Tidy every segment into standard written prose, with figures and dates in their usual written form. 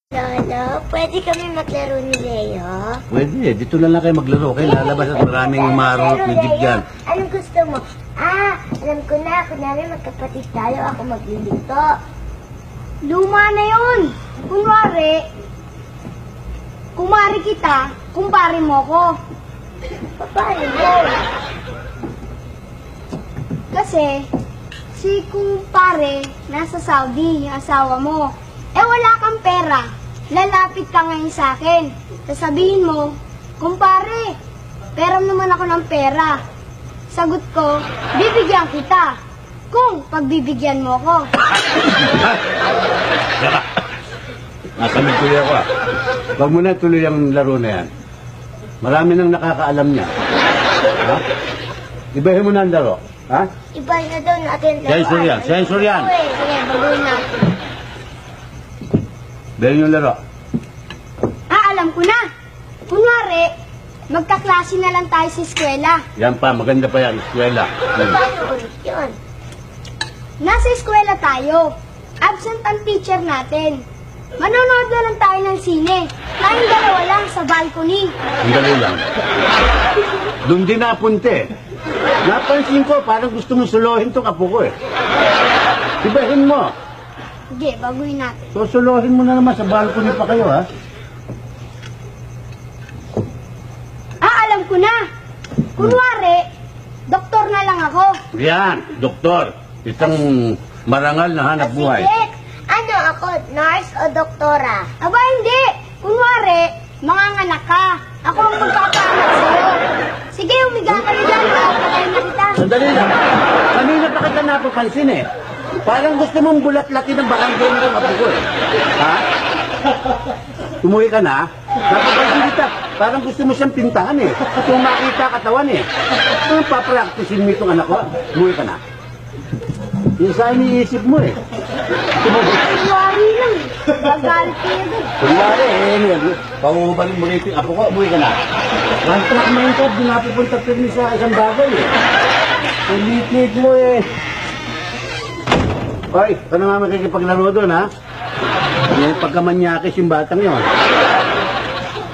Lolo, pwede kami maglaro ni Leo? Pwede, dito na lang kayo maglaro. Kayo lalabas at maraming marunot na jeep dyan. Anong gusto mo? Alam ko na. Kunwari magkapatid tayo, ako magluluto. Luma na yun. Kumari kita, kumpare mo ko. Paano mo? Kasi, si kumpare nasa Saudi, yung asawa mo. Eh wala kang pera. Lalapit ka ngayon sa akin. Sasabihin mo, kumpare, pera naman ako ng pera. Sagot ko, bibigyan kita. Kung pagbibigyan mo ko. Nasamid tuloy ako. Huwag mo na tuloy ang laro na yan. Marami nang nakakaalam niya. Ha? Ibahin mo na ang laro. Ha? Iba na daw natin laro. Sensor yan, sensor yan. Sige, baguhin natin. Ibahin yung laro. Alam ko na. Kunwari, magkaklase na lang tayo sa eskwela. Yan pa, maganda pa yan, eskwela. Paano ulit yun? Nasa eskwela tayo. Absent ang teacher natin. Manonood na lang tayo ng sine. Tayong dalawa lang sa balcony. Ang dali lang. Doon din napunte. Napansin ko, parang gusto mong suluhin tong apo ko eh. Ibahin mo. Sige, baguhin natin. Susuluhin mo na naman sa balcony pa kayo ha. Alam ko na. Kunwari, doktor na lang ako. Yan, doktor. Isang marangal na hanap buhay. Sige. Ano ako? Nurse o doktora? Aba, hindi. Kunwari, manganganak ka. Ako ang magpapanak sa'yo. Sige, umiga ka na dyan. Papatayin na kita. Sandali lang. Kanina pa kita napapansin eh. Parang gusto mong bulat-latin ng barangay ng apo ko eh. Ha? Tumuwi ka na? Napapansin kita. Parang gusto mo siyang pintahan eh. Kung makita katawan eh. Ano papracticein mo itong anak ko? Tumuwi ka na? Yung sa iniisip mo eh. Kunwari lang. Magalit kayo doon. Kunwari eh, pauubalin mo rin yung apo ko, umuwi ka na. One track mo yung kap, di napupunta pirmi sa isang bagay eh. Ang liit-liit mo eh. Hoy, ka na nga makikipaglaro doon ha? May pagkamanyakis yung batang yun.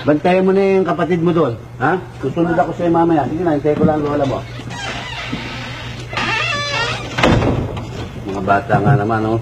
Bantayan mo na yung kapatid mo doon. Ha? Susunod ako sa'yo mamaya. Sige na, hintayin ko lang ang lola mo. Mga bata nga naman, oh.